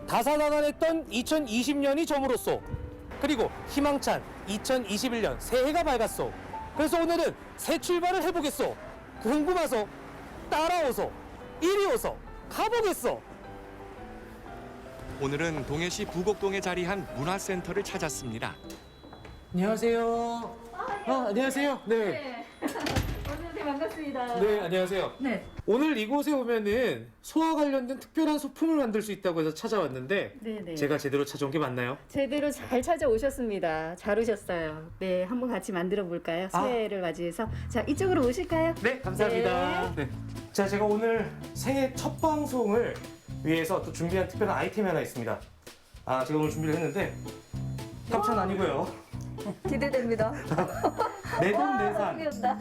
다사다난했던 2020년이 저물었소. 그리고 희망찬 2021년 새해가 밝았소. 그래서 오늘은 새 출발을 해보겠소. 궁금해서 따라오소. 이리 오소. 가보겠소. 오늘은 동해시 부곡동에 자리한 문화센터를 찾았습니다. 안녕하세요. 안녕하세요. 네. 어서오세요. 반갑습니다. 네, 안녕하세요. 네. 오늘 이곳에 오면은 소와 관련된 특별한 소품을 만들 수 있다고 해서 찾아왔는데 네네. 제가 제대로 찾아온 게 맞나요? 제대로 잘 찾아오셨습니다. 잘 오셨어요. 네, 한번 같이 만들어 볼까요? 새해를 맞이해서. 자, 이쪽으로 오실까요? 네, 감사합니다. 네. 자, 제가 오늘 새해 첫 방송을 위해서 또 준비한 특별한 아이템이 하나 있습니다. 제가 오늘 준비를 했는데 깜짝 아니고요. 기대됩니다. 내돈내산. 귀엽다.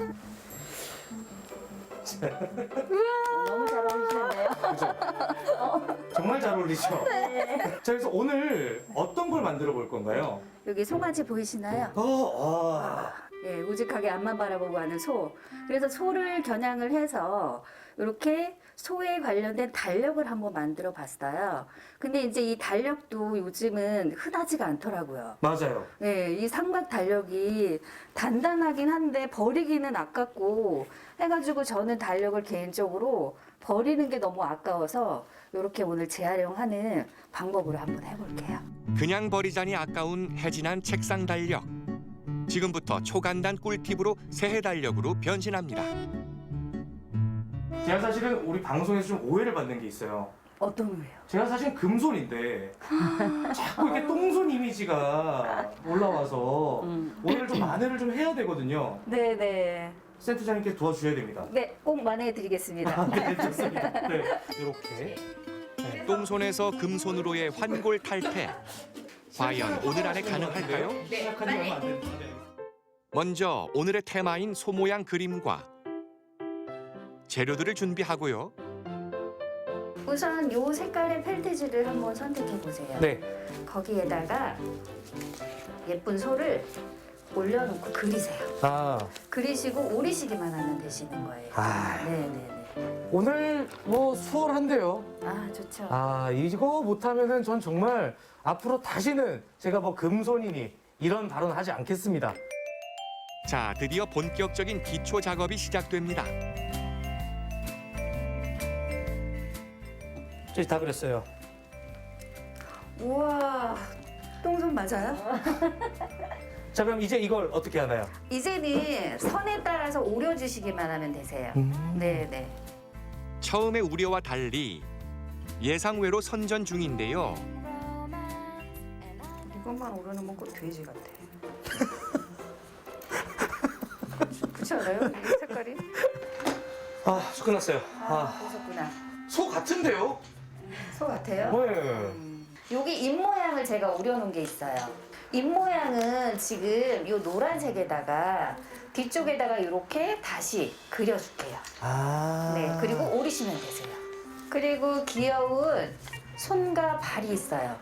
너무 잘 어울리시네요. 그죠? 정말 잘 어울리죠? 네. 자, 그래서 오늘 어떤 걸 만들어 볼 건가요? 여기 송아지 보이시나요? 예, 우직하게 앞만 바라보고 하는 소. 그래서 소를 겨냥을 해서 이렇게 소에 관련된 달력을 한번 만들어 봤어요. 근데 이제 이 달력도 요즘은 흔하지가 않더라고요. 맞아요. 예, 이 삼각 달력이 단단하긴 한데 버리기는 아깝고 해가지고 저는 달력을 개인적으로 버리는 게 너무 아까워서 이렇게 오늘 재활용하는 방법으로 한번 해볼게요. 그냥 버리자니 아까운 해진한 책상 달력. 지금부터 초간단 꿀팁으로 새해 달력으로 변신합니다. 제가 사실은 우리 방송에서 좀 오해를 받는 게 있어요. 어떤 거예요? 제가 사실 금손인데 자꾸 이렇게 똥손 이미지가 올라와서 오늘 좀 만회를 좀 해야 되거든요. 네네. 센터장님께 도와주셔야 됩니다. 네, 꼭 만회해드리겠습니다. 네, 좋습니다. 네, 이렇게. 똥손에서 금손으로의 환골 탈태. 과연 오늘 안에 가능할까요? 시작한 지 얼마 안 됐는데. 먼저 오늘의 테마인 소 모양 그림과 재료들을 준비하고요. 우선 요 색깔의 펠트지를 한번 선택해 보세요. 네. 거기에다가 예쁜 소를 올려놓고 그리세요. 그리시고 오리시기만 하면 되시는 거예요. 네네네. 오늘 뭐 수월한데요. 좋죠. 이거 못하면은 전 정말 앞으로 다시는 제가 뭐 금손이니 이런 발언 하지 않겠습니다. 자, 드디어 본격적인 기초 작업이 시작됩니다. 저희 다 그렸어요. 우와, 똥손 맞아요? 자, 그럼 이제 이걸 어떻게 하나요? 이제는 선에 따라서 오려주시기만 하면 되세요. 네네. 처음의 우려와 달리 예상외로 선전 중인데요. 이것만 오려놓으면 꼭 돼지 같아. 그렇지 않아요? 이 색깔이? 끝났어요. 보셨구나. 소 같은데요? 소 같아요? 네. 여기 입 모양을 제가 오려놓은 게 있어요. 입 모양은 지금 이 노란색에다가 뒤쪽에다가 이렇게 다시 그려줄게요. 네, 그리고 오리시면 되세요. 그리고 귀여운 손과 발이 있어요.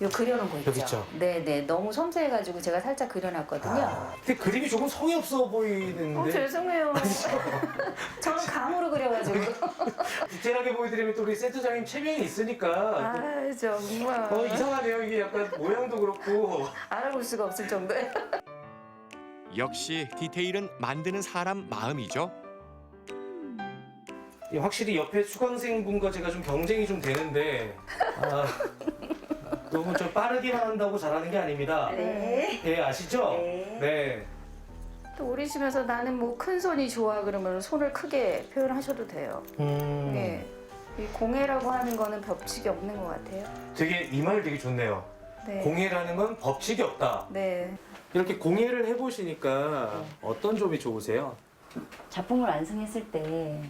요 그려놓은 거 있죠? 여기 있죠? 네네, 너무 섬세해가지고 제가 살짝 그려놨거든요. 근데 그림이 조금 성의 없어 보이는데. 죄송해요. 저는 감으로 그려가지고. 디테일하게 보여드리면 또 우리 센터장님 체면이 있으니까. 정말. 이상하네요. 이게 약간 모양도 그렇고. 알아볼 수가 없을 정도예요. 역시 디테일은 만드는 사람 마음이죠. 확실히 옆에 수강생분과 제가 좀 경쟁이 좀 되는데 너무 좀 빠르기만 한다고 잘하는 게 아닙니다. 네. 예, 아시죠? 네. 또 오리시면서 나는 뭐 큰 손이 좋아 그러면 손을 크게 표현하셔도 돼요. 네. 이 공예라고 하는 거는 법칙이 없는 것 같아요. 되게 이 말 되게 좋네요. 네. 공예라는 건 법칙이 없다. 네. 이렇게 공예를 해보시니까 어떤 점이 좋으세요? 작품을 완성했을 때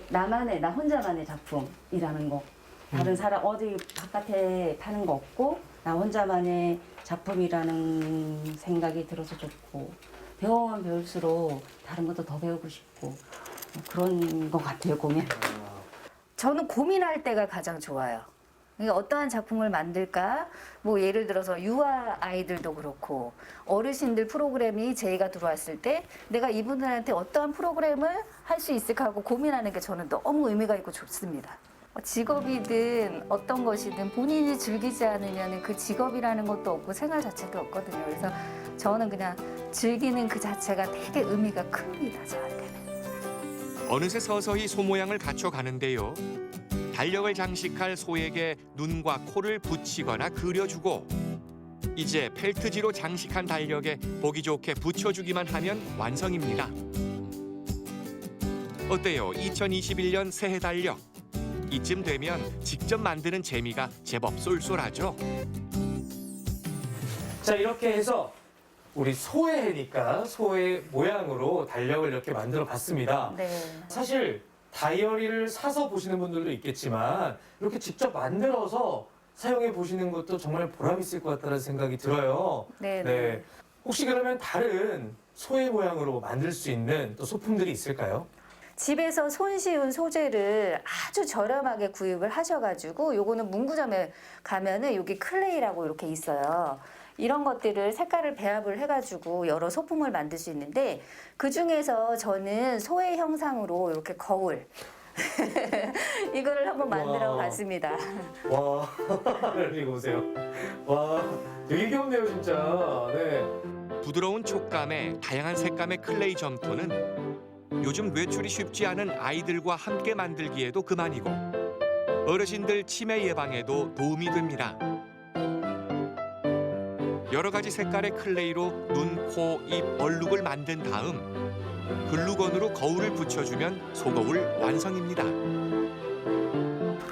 나 혼자만의 작품이라는 거. 다른 사람 어디 바깥에 파는 거 없고 나 혼자만의 작품이라는 생각이 들어서 좋고 배우면 배울수록 다른 것도 더 배우고 싶고 그런 것 같아요, 공연. 저는 고민할 때가 가장 좋아요. 그러니까 어떠한 작품을 만들까? 뭐 예를 들어서 유아 아이들도 그렇고 어르신들 프로그램이 제의가 들어왔을 때 내가 이분들한테 어떠한 프로그램을 할 수 있을까 하고 고민하는 게 저는 너무 의미가 있고 좋습니다. 직업이든 어떤 것이든 본인이 즐기지 않으면 그 직업이라는 것도 없고 생활 자체도 없거든요. 그래서 저는 그냥 즐기는 그 자체가 되게 의미가 큽니다, 저한테는. 어느새 서서히 소 모양을 갖춰가는데요. 달력을 장식할 소에게 눈과 코를 붙이거나 그려주고 이제 펠트지로 장식한 달력에 보기 좋게 붙여주기만 하면 완성입니다. 어때요? 2021년 새해 달력. 이쯤 되면 직접 만드는 재미가 제법 쏠쏠하죠? 자, 이렇게 해서 우리 소의 해니까 소의 모양으로 달력을 이렇게 만들어 봤습니다. 네. 사실 다이어리를 사서 보시는 분들도 있겠지만 이렇게 직접 만들어서 사용해 보시는 것도 정말 보람 있을 것 같다는 생각이 들어요. 네. 네. 혹시 그러면 다른 소의 모양으로 만들 수 있는 또 소품들이 있을까요? 집에서 손쉬운 소재를 아주 저렴하게 구입을 하셔가지고 요거는 문구점에 가면은 여기 클레이라고 이렇게 있어요. 이런 것들을 색깔을 배합을 해가지고 여러 소품을 만들 수 있는데 그 중에서 저는 소의 형상으로 이렇게 거울 이거를 한번 만들어 와. 봤습니다. 와, 이거 보세요. 와, 되게 귀엽네요, 진짜. 네. 부드러운 촉감에 다양한 색감의 클레이 점토는 요즘 외출이 쉽지 않은 아이들과 함께 만들기에도 그만이고 어르신들 치매 예방에도 도움이 됩니다. 여러 가지 색깔의 클레이로 눈, 코, 입, 얼룩을 만든 다음 글루건으로 거울을 붙여주면 소거울 완성입니다.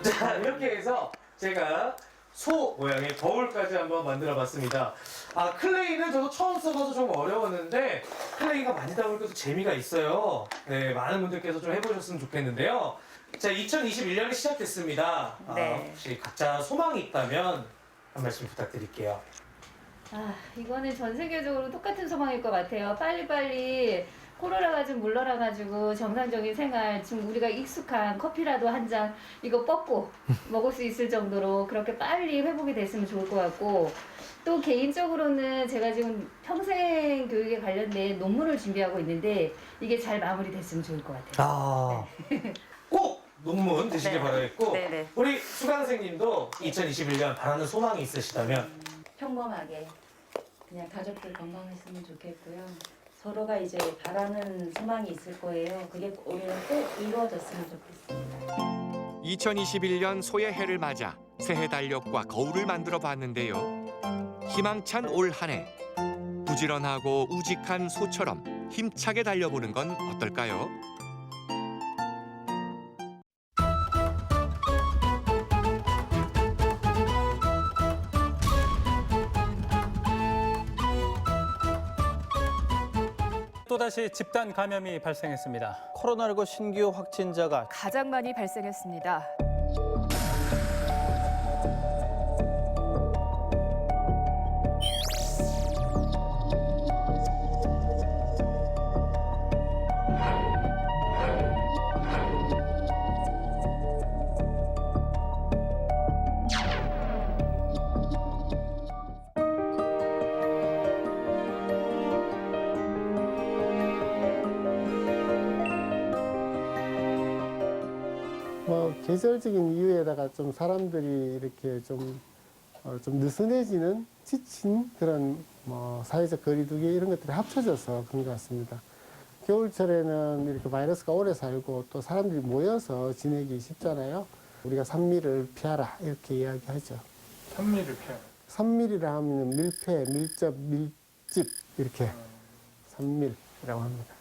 자, 이렇게 해서 제가 소 모양의 거울까지 한번 만들어 봤습니다. 아, 클레이는 저도 처음 써봐서 좀 어려웠는데 클레이가 만지다 보니까 또 재미가 있어요. 네, 많은 분들께서 좀 해보셨으면 좋겠는데요. 자, 2021년이 시작됐습니다. 네. 혹시 각자 소망이 있다면 한 말씀 부탁드릴게요. 이거는 전 세계적으로 똑같은 소망일 것 같아요. 빨리빨리 코로나가 좀 물러나가지고 정상적인 생활, 지금 우리가 익숙한 커피라도 한 잔 이거 뻗고 먹을 수 있을 정도로 그렇게 빨리 회복이 됐으면 좋을 것 같고 또 개인적으로는 제가 지금 평생 교육에 관련된 논문을 준비하고 있는데 이게 잘 마무리됐으면 좋을 것 같아요. 꼭 논문 되시길 네. 바라겠고 네네. 우리 수강 선생님도 2021년 바라는 소망이 있으시다면 평범하게 그냥 가족들 건강했으면 좋겠고요. 서로가 이제 바라는 소망이 있을 거예요. 그게 올해는 꼭 이루어졌으면 좋겠습니다. 2021년 소의 해를 맞아 새해 달력과 거울을 만들어 봤는데요. 희망찬 올 한 해 부지런하고 우직한 소처럼 힘차게 달려보는 건 어떨까요? 또다시 집단 감염이 발생했습니다. 코로나19 신규 확진자가 가장 많이 발생했습니다. 계절적인 이유에다가 좀 사람들이 이렇게 좀 느슨해지는 지친 그런 사회적 거리두기 이런 것들이 합쳐져서 그런 것 같습니다. 겨울철에는 이렇게 바이러스가 오래 살고 또 사람들이 모여서 지내기 쉽잖아요. 우리가 산미를 피하라 이렇게 이야기하죠. 산미를 피하라. 산밀이라 하면 밀폐, 밀접, 밀집 이렇게 산밀이라고 합니다.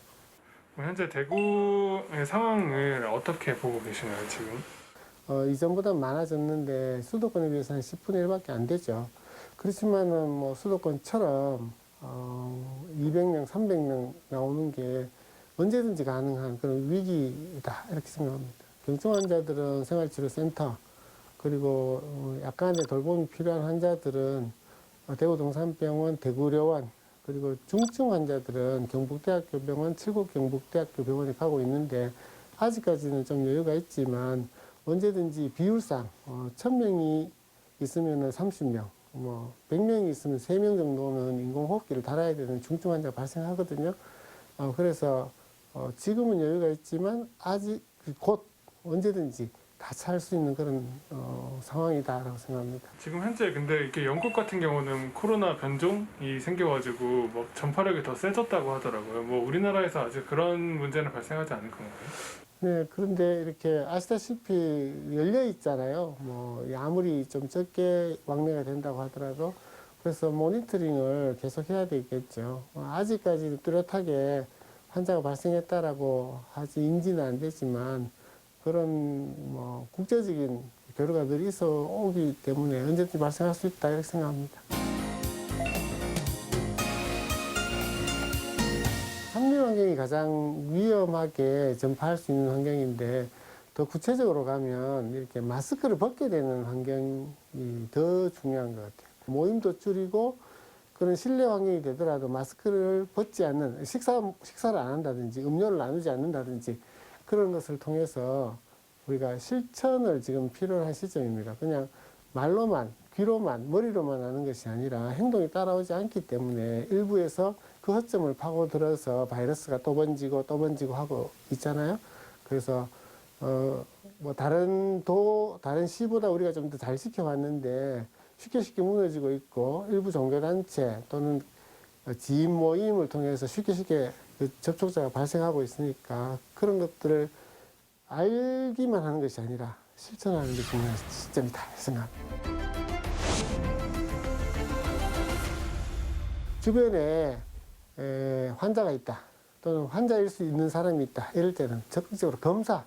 현재 대구의 상황을 어떻게 보고 계시나요, 지금? 이전보다 많아졌는데 수도권에 비해서 한 10분의 1밖에 안 되죠. 그렇지만은 수도권처럼 200명, 300명 나오는 게 언제든지 가능한 그런 위기다 이렇게 생각합니다. 경증 환자들은 생활치료센터 그리고 약간의 돌봄이 필요한 환자들은 대구동산병원, 대구려원 그리고 중증 환자들은 경북대학교 병원, 칠곡 경북대학교 병원에 가고 있는데 아직까지는 좀 여유가 있지만 언제든지 비율상 1000명이 있으면 30명, 100명이 있으면 3명 정도는 인공호흡기를 달아야 되는 중증 환자가 발생하거든요. 그래서 지금은 여유가 있지만 아직 곧 언제든지 다 찰 수 있는 그런 상황이다라고 생각합니다. 지금 현재 근데 이렇게 영국 같은 경우는 코로나 변종이 생겨가지고 뭐 전파력이 더 세졌다고 하더라고요. 뭐 우리나라에서 아직 그런 문제는 발생하지 않을 건가요? 네, 그런데 이렇게 아시다시피 열려 있잖아요. 뭐 아무리 좀 적게 왕래가 된다고 하더라도 그래서 모니터링을 계속 해야 되겠죠. 아직까지 뚜렷하게 환자가 발생했다라고 아직 인지는 안 되지만 그런 뭐 국제적인 결과들이 있어 오기 때문에 언제든지 발생할 수 있다 이렇게 생각합니다. 한미 환경이 가장 위험하게 전파할 수 있는 환경인데 더 구체적으로 가면 이렇게 마스크를 벗게 되는 환경이 더 중요한 것 같아요. 모임도 줄이고 그런 실내 환경이 되더라도 마스크를 벗지 않는 식사를 안 한다든지 음료를 나누지 않는다든지 그런 것을 통해서 우리가 실천을 지금 필요로 한 시점입니다. 그냥 말로만, 귀로만, 머리로만 하는 것이 아니라 행동이 따라오지 않기 때문에 일부에서 그 허점을 파고들어서 바이러스가 또 번지고 하고 있잖아요. 그래서 뭐 다른 시보다 우리가 좀 더 잘 지켜왔는데 쉽게 무너지고 있고 일부 종교단체 또는 지인 모임을 통해서 쉽게 그 접촉자가 발생하고 있으니까 그런 것들을 알기만 하는 것이 아니라 실천하는 게 중요한 시점이다 생각합니다. 주변에 환자가 있다 또는 환자일 수 있는 사람이 있다 이럴 때는 적극적으로 검사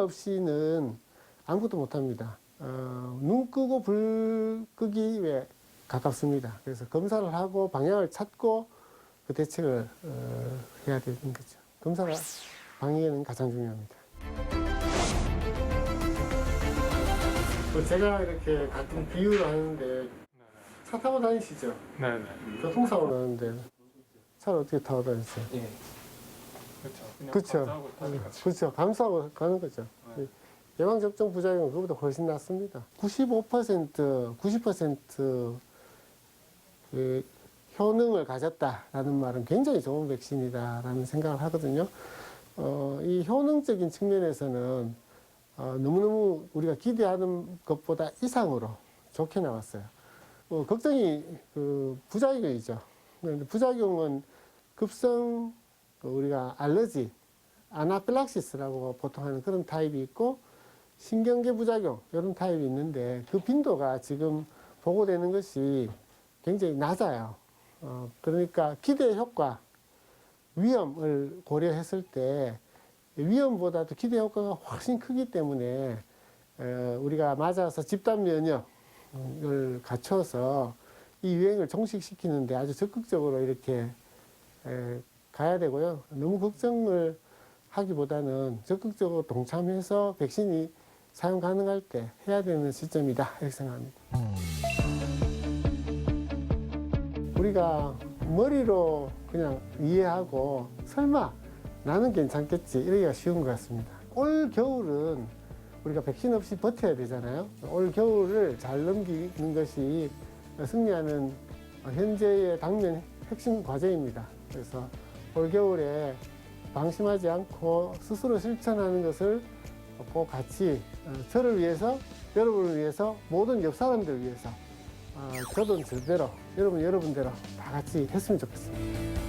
없이는 아무것도 못합니다. 눈 끄고 불 끄기에 가깝습니다. 그래서 검사를 하고 방향을 찾고 그 대책을 해야 되는 거죠. 검사가 방역에는 가장 중요합니다. 제가 이렇게 같은 비유를 하는데 차 타고 다니시죠? 네네. 교통사고 나는데 차를 어떻게 타고 다니세요? 예. 그렇죠. 그냥 그쵸. 감사하고 타는 거죠. 그렇죠. 감수하고 가는 거죠. 네. 예방접종 부작용은 그보다 훨씬 낮습니다. 90% 그 효능을 가졌다라는 말은 굉장히 좋은 백신이다라는 생각을 하거든요. 이 효능적인 측면에서는 너무너무 우리가 기대하는 것보다 이상으로 좋게 나왔어요. 걱정이 그 부작용이죠. 그런데 부작용은 급성 우리가 알러지, 아나필락시스라고 보통 하는 그런 타입이 있고 신경계 부작용 이런 타입이 있는데 그 빈도가 지금 보고되는 것이 굉장히 낮아요. 그러니까 기대 효과, 위험을 고려했을 때 위험보다도 기대 효과가 훨씬 크기 때문에 우리가 맞아서 집단 면역을 갖춰서 이 유행을 종식시키는데 아주 적극적으로 이렇게 가야 되고요. 너무 걱정을 하기보다는 적극적으로 동참해서 백신이 사용 가능할 때 해야 되는 시점이다 이렇게 생각합니다. 우리가 머리로 그냥 이해하고 설마 나는 괜찮겠지 이러기가 쉬운 것 같습니다. 올 겨울은 우리가 백신 없이 버텨야 되잖아요. 올 겨울을 잘 넘기는 것이 승리하는 현재의 당면 핵심 과제입니다. 그래서 올 겨울에 방심하지 않고 스스로 실천하는 것을 꼭 같이 저를 위해서, 여러분을 위해서, 모든 옆 사람들을 위해서 저도 저대로, 여러분대로 다 같이 했으면 좋겠습니다.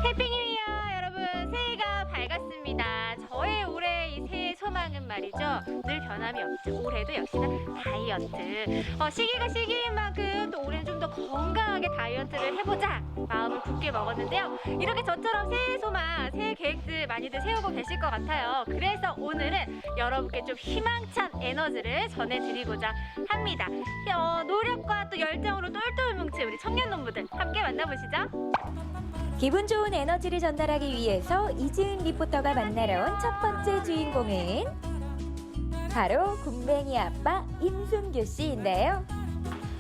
해피 뉴 이어 여러분, 새해가 밝았습니다. 저의 올해 이 새해 소망은 말이죠, 늘 변함이 없죠. 올해도 역시나 다이어트. 시기가 시기인 만큼 또 올해는 좀 더 건강하게 다이어트를 해보자 마음을 굳게 먹었는데요. 이렇게 저처럼 새해 소망, 새해 계획들 많이들 세우고 계실 것 같아요. 그래서 오늘은 여러분께 좀 희망찬 에너지를 전해드리고자 합니다. 노력과 또 열정으로 똘똘 뭉친 우리 청년 농부들 함께 만나보시죠. 기분 좋은 에너지를 전달하기 위해서 이지은 리포터가 만나러 온 첫 번째 주인공은 바로 군뱅이 아빠 임순규 씨인데요.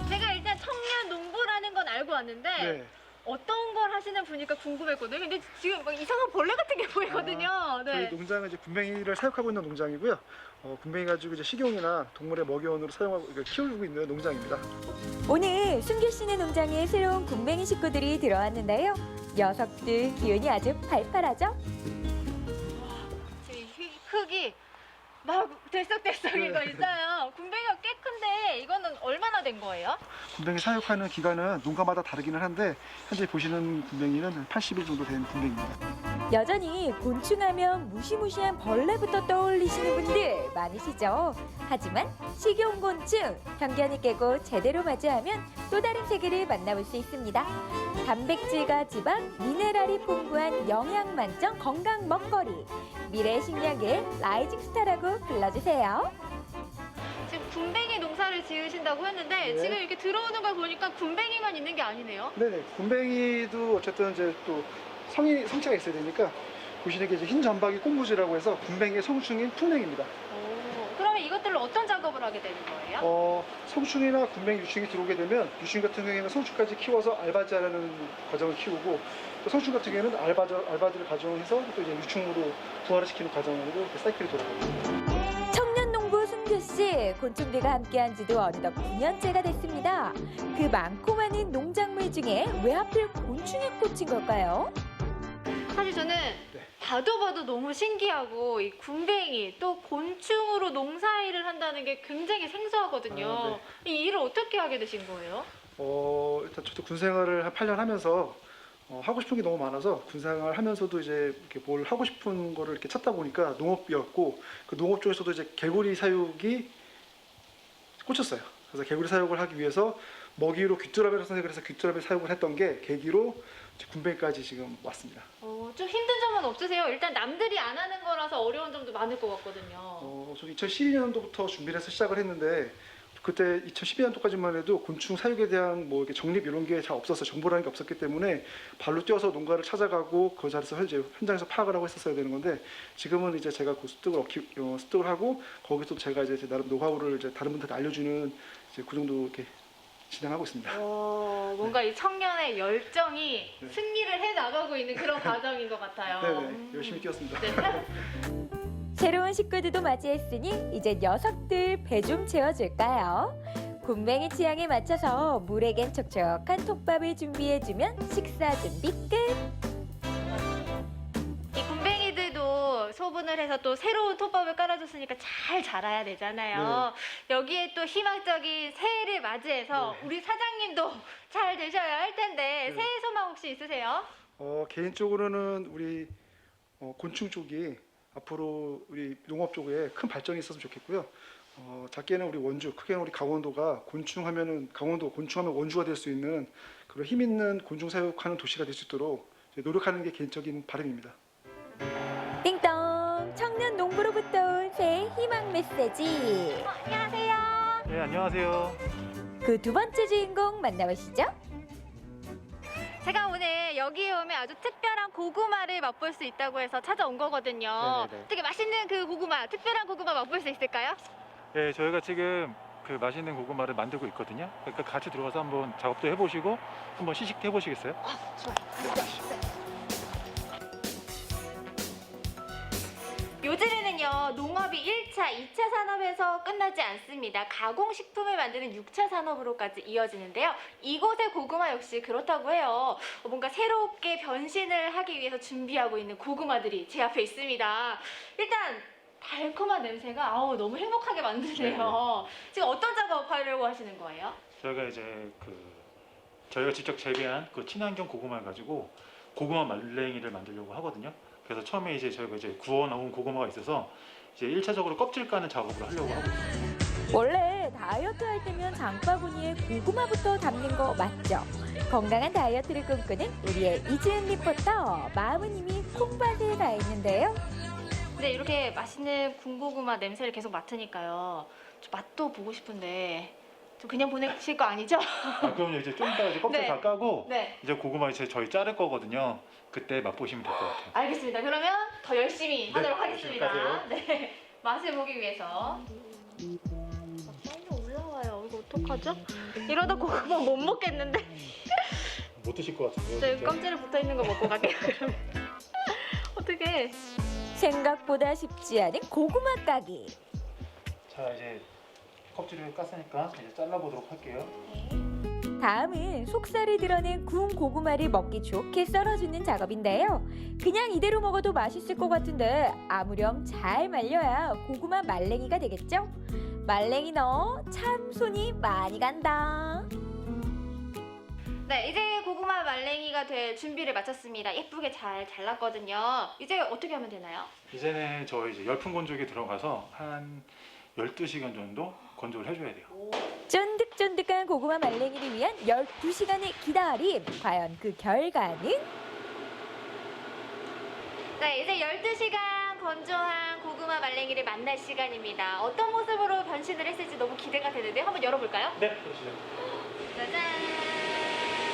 제가 일단 청년 농부라는 건 알고 왔는데 어떤 걸 하시는 분일까 궁금했거든요. 근데 지금 막 이상한 벌레 같은 게 보이거든요. 저희 농장은 이제 군뱅이를 사육하고 있는 농장이고요. 군뱅이 가지고 이제 식용이나 동물의 먹이원으로 사용하고 키우고 있는 농장입니다. 오늘 순규 씨네 농장에 새로운 군뱅이 식구들이 들어왔는데요. 녀석들 기운이 아주 팔팔하죠? 지금 흙이 막 들썩들썩이고 있어요. 군뱅이가 꽤 큰데 이거는 얼마나 된 거예요? 군뱅이 사육하는 기간은 농가마다 다르기는 한데 현재 보시는 군뱅이는 한 80일 정도 된 군뱅이입니다. 여전히 곤충하면 무시무시한 벌레부터 떠올리시는 분들 많으시죠? 하지만 식용곤충, 편견이 깨고 제대로 맞이하면 또 다른 세계를 만나볼 수 있습니다. 단백질과 지방, 미네랄이 풍부한 영양 만점 건강 먹거리. 미래 식량의 라이징 스타라고 불러주세요. 지금 군뱅이 농사를 지으신다고 했는데 네. 지금 이렇게 들어오는 걸 보니까 군뱅이만 있는 게 아니네요. 네네. 군뱅이도 어쨌든 이제 또 성체가 있어야 되니까 보시는 게 이제 흰 점박이 꽃무지라고 해서 군뱅이의 성충인 풍뎅입니다. 그러면 이것들로 어떤 작업을 하게 되는 거예요? 성충이나 군뱅이 유충이 들어오게 되면 유충 같은 경우에는 성충까지 키워서 알바자라는 과정을 키우고 또 성충 같은 경우에는 알바들을 가정해서 또 이제 유충으로 부화를 시키는 과정으로 이렇게 사이클이 돌아갑니다. 청년 농부 순규 씨, 곤충들과 함께한 지도 어느덧 9년째가 됐습니다. 그 많고 많은 농작물 중에 왜 하필 곤충에 꽂힌 걸까요? 사실 저는 봐도 너무 신기하고 이 군뱅이 또 곤충으로 농사일을 한다는 게 굉장히 생소하거든요. 이 일을 어떻게 하게 되신 거예요? 일단 저도 군 생활을 한 8년 하면서 하고 싶은 게 너무 많아서 군 생활 하면서도 이제 이렇게 뭘 하고 싶은 거를 이렇게 찾다 보니까 농업이었고 그 농업 쪽에서도 이제 개구리 사육이 꽂혔어요. 그래서 개구리 사육을 하기 위해서 먹이로 귀뚜라미를 선택을 해서 귀뚜라미 사육을 했던 게 계기로 이제 군뱅이까지 지금 왔습니다. 좀 힘든 점은 없으세요? 일단 남들이 안 하는 거라서 어려운 점도 많을 것 같거든요. 저 2012년도부터 준비를 해서 시작을 했는데 그때 2012년도까지만 해도 곤충 사육에 대한 뭐 이렇게 정립 이런 게 잘 없어서 정보라는 게 없었기 때문에 발로 뛰어서 농가를 찾아가고 그 자리에서 이제 현장에서 파악을 하고 했었어야 되는 건데 지금은 이제 제가 그 습득을 하고 거기서 제가 이제 나름 노하우를 이제 다른 분들한테 알려주는 이제 그 정도 이렇게 진행하고 있습니다. 뭔가 이 청년의 열정이 승리를 해 나가고 있는 그런 과정인 것 같아요. 네네, 열심히 뛰었습니다. 새로운 식구들도 맞이했으니 이제 녀석들 배 좀 채워줄까요? 군뱅이 취향에 맞춰서 물에겐 촉촉한 톱밥을 준비해주면 식사 준비 끝! 이 군뱅이들도 소분을 해서 또 새로운 톱밥을 깔아줬으니까 잘 자라야 되잖아요. 여기에 또 희망적인 새해를 맞이해서 우리 사장님도 잘 되셔야 할 텐데 새해 소망 혹시 있으세요? 개인적으로는 우리 곤충 쪽이 앞으로 우리 농업 쪽에 큰 발전이 있었으면 좋겠고요. 작게는 우리 원주, 크게는 우리 강원도가 강원도 곤충하면 원주가 될 수 있는 그런 힘 있는 곤충 사육하는 도시가 될 수 있도록 노력하는 게 개인적인 바람입니다. 띵동! 청년 농부로부터 온 새해 희망 메시지! 안녕하세요. 네, 안녕하세요. 그 두 번째 주인공 만나보시죠. 제가 오늘 여기에 오면 아주 특별한 고구마를 맛볼 수 있다고 해서 찾아온 거거든요. 네네네. 되게 맛있는 그 고구마, 특별한 고구마 맛볼 수 있을까요? 네, 저희가 지금 그 맛있는 고구마를 만들고 있거든요. 그러니까 같이 들어가서 한번 작업도 해보시고 한번 시식도 해보시겠어요? 요즘에는요, 농업이 1차, 2차 산업에서 끝나지 않습니다. 가공식품을 만드는 6차 산업으로까지 이어지는데요. 이곳의 고구마 역시 그렇다고 해요. 뭔가 새롭게 변신을 하기 위해서 준비하고 있는 고구마들이 제 앞에 있습니다. 일단 달콤한 냄새가 너무 행복하게 만드네요. 지금 어떤 작업하려고 하시는 거예요? 저희가 이제 저희가 직접 재배한 그 친환경 고구마를 가지고 고구마 말랭이를 만들려고 하거든요. 그래서 처음에 이제 저희가 이제 구워놓은 고구마가 있어서 이제 1차적으로 껍질 까는 작업을 하려고 하고 있습니다. 원래 다이어트 할 때면 장바구니에 고구마부터 담는 거 맞죠? 건강한 다이어트를 꿈꾸는 우리의 이지은 리포터, 마음은 이미 콩밭에 가 있는데요. 네, 이렇게 맛있는 군고구마 냄새를 계속 맡으니까요. 좀 맛도 보고 싶은데 좀 그냥 보내실 거 아니죠? 그럼요. 이제 좀 이따 이제 껍질 다 까고 네. 이제 고구마 이제 저희 자를 거거든요. 그때 맛보시면 될 것 같아요. 알겠습니다. 그러면 더 열심히 하도록 하겠습니다. 열심히 하세요. 네, 맛을 보기 위해서. 빨리 올라와요. 이거 어떡하죠? 이러다 고구마 못 먹겠는데. 못 드실 것 같은데요. 저 진짜? 껍질에 붙어 있는 거 먹고 갈게요. 그러면. 어떻게? 생각보다 쉽지 않은 고구마 까기. 자, 이제 껍질을 깠으니까 이제 잘라보도록 할게요. 다음은 속살이 드러낸 구운 고구마를 먹기 좋게 썰어주는 작업인데요. 그냥 이대로 먹어도 맛있을 것 같은데 아무렴 잘 말려야 고구마 말랭이가 되겠죠? 말랭이 넣어 참 손이 많이 간다. 네, 이제 고구마 말랭이가 될 준비를 마쳤습니다. 예쁘게 잘 잘랐거든요. 이제 어떻게 하면 되나요? 이제는 저 이제 열풍 건조기에 들어가서 한 12시간 정도 건조를 해줘야 돼요. 쫀득쫀득한 고구마 말랭이를 위한 12시간의 기다림. 과연 그 결과는? 네, 이제 12시간 건조한 고구마 말랭이를 만날 시간입니다. 어떤 모습으로 변신을 했을지 너무 기대가 되는데 한번 열어볼까요? 네, 그러시죠. 짜잔!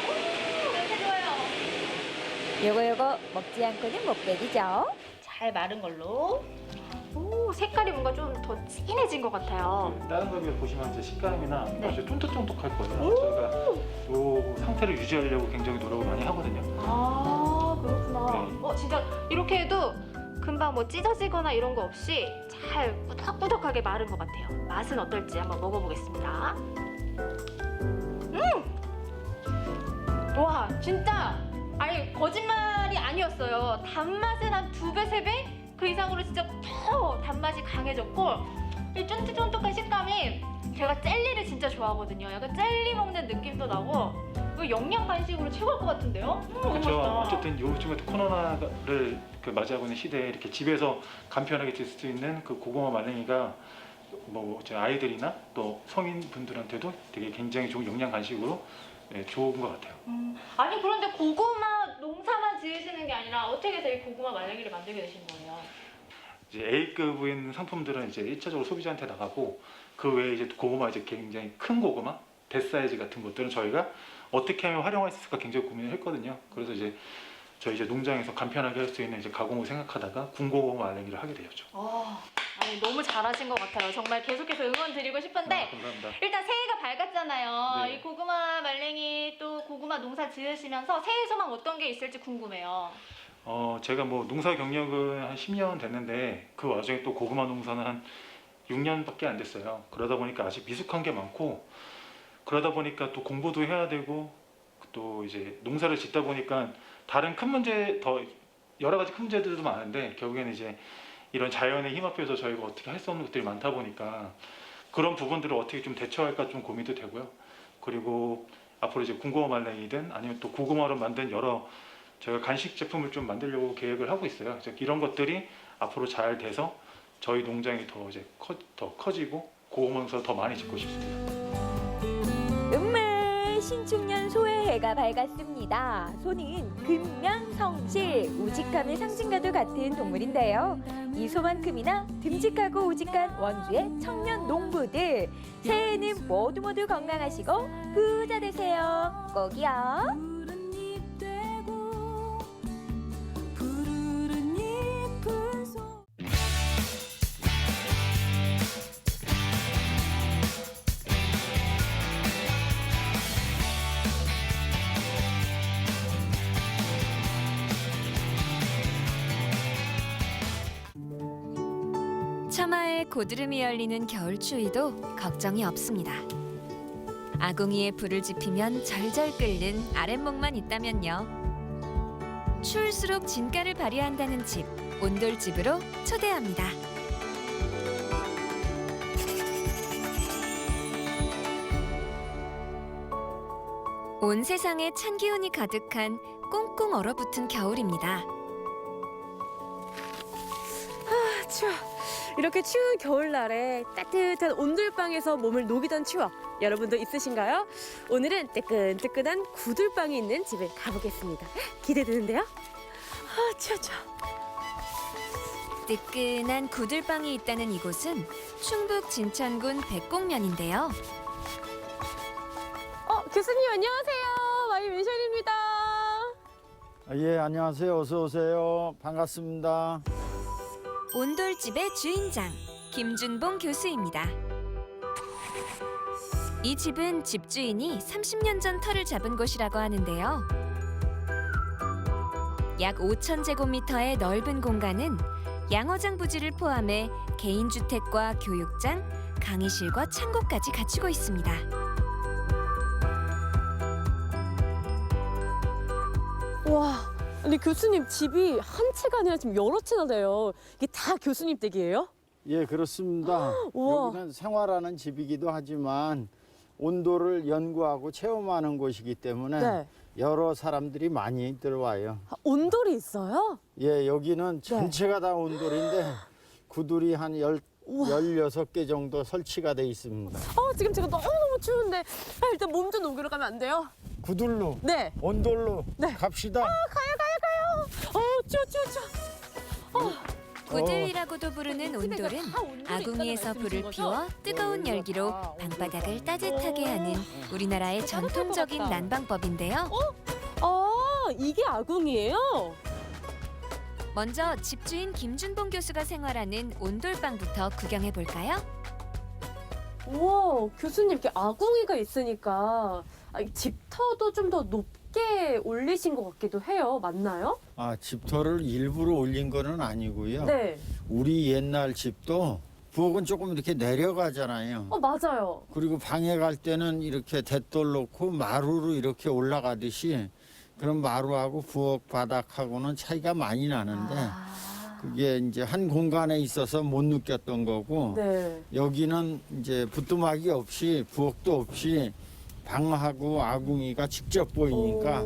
오, 냄새 좋아요. 요거 먹지 않고는 못 빼기죠. 잘 마른 걸로. 오, 색깔이 뭔가 좀 더 진해진 것 같아요. 다른 거 비해 보시면 이제 식감이나 네. 아주 쫀득쫀득할 거예요. 저희가 이 상태를 유지하려고 굉장히 노력을 많이 하거든요. 아, 그렇구나. 네. 진짜 이렇게 해도 금방 뭐 찢어지거나 이런 거 없이 잘 꾸덕꾸덕하게 마른 것 같아요. 맛은 어떨지 한번 먹어보겠습니다. 와, 진짜 아니 거짓말이 아니었어요. 단맛은 한 2배, 3배? 그 이상으로 진짜 더 단맛이 강해졌고 이 쫀득쫀득한 식감이 제가 젤리를 진짜 좋아하거든요. 약간 젤리 먹는 느낌도 나고 이거 영양 간식으로 최고일 것 같은데요? 너무 그렇죠. 맛있다. 어쨌든 요즘에 코로나를 맞이하고 있는 시대에 이렇게 집에서 간편하게 드실 수 있는 그 고구마 말랭이가 뭐 제 아이들이나 또 성인 분들한테도 되게 굉장히 좋은 영양 간식으로 좋은 것 같아요. 아니 그런데 고구마 농사만 지으시는 게 아니라 어떻게 해서 이 고구마 말랭이를 만들게 되신 거예요? 이제 A급인 상품들은 이제 1차적으로 소비자한테 나가고 그 외에 이제 고구마 이제 굉장히 큰 고구마, 대사이즈 같은 것들은 저희가 어떻게 하면 활용할 수 있을까 굉장히 고민을 했거든요. 그래서 이제 저희 이제 농장에서 간편하게 할 수 있는 이제 가공을 생각하다가 군고구마 말랭이를 하게 되었죠. 아니 너무 잘하신 것 같아요. 정말 계속해서 응원 드리고 싶은데 감사합니다. 일단 새해가 밝았잖아요. 네. 이 고구마 말랭이 또 고구마 농사 지으시면서 새해 소망 어떤 게 있을지 궁금해요. 제가 뭐 농사 경력은 한 10년 됐는데 그 와중에 또 고구마 농사는 한 6년밖에 안 됐어요. 그러다 보니까 아직 미숙한 게 많고 그러다 보니까 또 공부도 해야 되고 또 이제 농사를 짓다 보니까 다른 큰 문제 더 여러 가지 큰 문제들도 많은데 결국에는 이제 이런 자연의 힘 앞에서 저희가 어떻게 할 수 없는 것들이 많다 보니까 그런 부분들을 어떻게 좀 대처할까 좀 고민도 되고요. 그리고 앞으로 이제 군고구마 말랭이든 아니면 또 고구마로 만든 여러 저희가 간식 제품을 좀 만들려고 계획을 하고 있어요. 그래서 이런 것들이 앞으로 잘 돼서 저희 농장이 더 이제 더 커지고 고구마 농사를 더 많이 짓고 싶습니다. 신축년 소의 해가 밝았습니다. 소는 근명성실, 우직함의 상징과도 같은 동물인데요. 이 소만큼이나 듬직하고 우직한 원주의 청년 농부들. 새해에는 모두 건강하시고 부자 되세요. 꼭이요. 처마에 고드름이 열리는 겨울 추위도 걱정이 없습니다. 아궁이에 불을 지피면 절절 끓는 아랫목만 있다면요. 추울수록 진가를 발휘한다는 집, 온돌집으로 초대합니다. 온 세상에 찬 기운이 가득한 꽁꽁 얼어붙은 겨울입니다. 추워. 이렇게 추운 겨울날에 따뜻한 온돌방에서 몸을 녹이던 추억 여러분도 있으신가요? 오늘은 뜨끈뜨끈한 구들방이 있는 집에 가보겠습니다. 기대되는데요? 추워. 뜨끈한 구들방이 있다는 이곳은 충북 진천군 백곡면인데요. 교수님 안녕하세요. 마이 멘션입니다. 예, 안녕하세요. 어서 오세요. 반갑습니다. 온돌집의 주인장 김준봉 교수입니다. 이 집은 집주인이 30년 전 터를 잡은 곳이라고 하는데요. 약 5,000제곱미터의 넓은 공간은 양어장 부지를 포함해 개인주택과 교육장, 강의실과 창고까지 갖추고 있습니다. 와, 근데 교수님 집이 한 채가 아니라 지금 여러 채나 돼요. 이게 다 교수님 댁이에요? 예, 그렇습니다. 우와. 여기는 생활하는 집이기도 하지만 온도를 연구하고 체험하는 곳이기 때문에 네. 여러 사람들이 많이 들어와요. 아, 온돌이 있어요? 예, 여기는 전체가 다 온돌인데 구들이 한 16개 정도 설치가 돼 있습니다. 지금 제가 너무너무 추운데 일단 몸 좀 녹이러 가면 안 돼요? 구들로, 네. 온돌로 갑시다. 가요. 추워. 구들이라고도 부르는 온돌은 아궁이에서 불을 피워 뜨거운 열기로 방바닥을 따뜻하게 하는 우리나라의 전통적인 난방법인데요. 이게 아궁이에요? 먼저 집주인 김준봉 교수가 생활하는 온돌방부터 구경해 볼까요? 우와, 교수님 이렇게 아궁이가 있으니까 집터도 좀 더 높게 올리신 것 같기도 해요. 맞나요? 아, 집터를 일부러 올린 거는 아니고요. 네. 우리 옛날 집도 부엌은 조금 이렇게 내려가잖아요. 맞아요. 그리고 방에 갈 때는 이렇게 잿돌 놓고 마루로 이렇게 올라가듯이 그런 마루하고 부엌 바닥하고는 차이가 많이 나는데 그게 이제 한 공간에 있어서 못 느꼈던 거고 네. 여기는 이제 부뚜막이 없이 부엌도 없이 방하고 아궁이가 직접 보이니까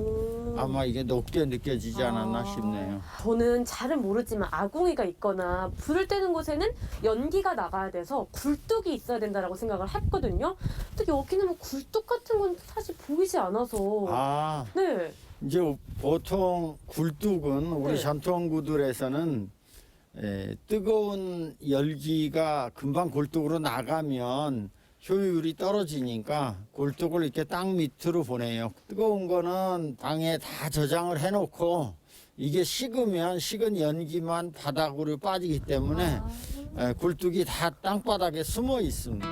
아마 이게 높게 느껴지지 않았나 싶네요. 저는 잘은 모르지만 아궁이가 있거나 불을 떼는 곳에는 연기가 나가야 돼서 굴뚝이 있어야 된다라고 생각을 했거든요. 근데 여기는 뭐 굴뚝 같은 건 사실 보이지 않아서. 아, 네. 이제 보통 굴뚝은 우리 네. 전통 구들에서는 뜨거운 열기가 금방 굴뚝으로 나가면 효율이 떨어지니까 굴뚝을 이렇게 땅 밑으로 보내요. 뜨거운 거는 방에 다 저장을 해놓고 이게 식으면 식은 연기만 바닥으로 빠지기 때문에 굴뚝이 다 땅바닥에 숨어 있습니다.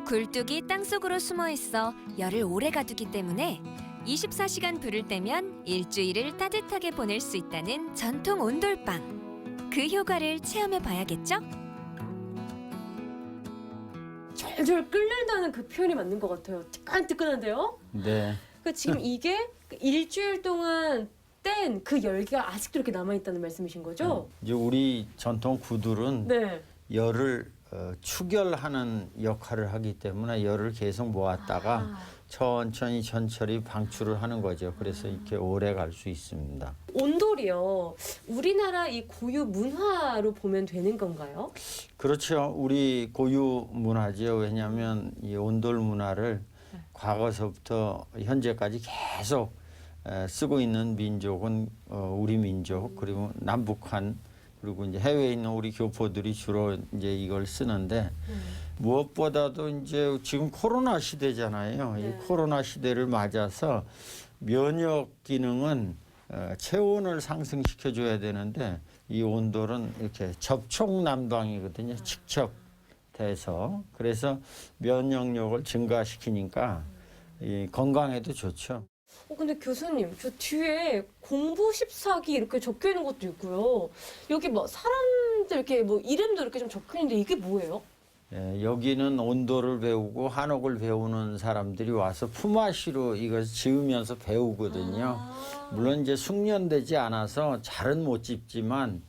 굴뚝이 땅속으로 숨어 있어 열을 오래 가두기 때문에 24시간 불을 떼면 일주일을 따뜻하게 보낼 수 있다는 전통 온돌방. 그 효과를 체험해 봐야겠죠? 절절 끓는다는 그 표현이 맞는 것 같아요. 뜨끈뜨끈한데요? 네. 지금 이게 일주일 동안 뗀 그 열기가 아직도 이렇게 남아있다는 말씀이신 거죠? 이제 우리 전통 구들은 네. 열을 추결하는 역할을 하기 때문에 열을 계속 모았다가 천천히 방출을 하는 거죠. 그래서 이렇게 오래 갈 수 있습니다. 온돌이요. 우리나라 이 고유 문화로 보면 되는 건가요? 그렇죠. 우리 고유 문화죠. 왜냐하면 이 온돌 문화를 과거서부터 현재까지 계속 쓰고 있는 민족은 우리 민족 그리고 남북한 그리고 이제 해외에 있는 우리 교포들이 주로 이제 이걸 쓰는데 무엇보다도 이제 지금 코로나 시대잖아요. 이 코로나 시대를 맞아서 면역 기능은 체온을 상승시켜 줘야 되는데 이 온돌은 이렇게 접촉 난방이거든요. 직접 돼서 그래서 면역력을 증가시키니까 이 건강에도 좋죠. 근데 교수님, 저 뒤에 공부 14기 이렇게 적혀 있는 것도 있고요. 여기 뭐 사람들 이렇게 뭐 이름도 이렇게 좀 적혀 있는데 이게 뭐예요? 여기는 온돌을 배우고 한옥을 배우는 사람들이 와서 품앗이로 이걸 지으면서 배우거든요. 물론 이제 숙련되지 않아서 잘은 못 짓지만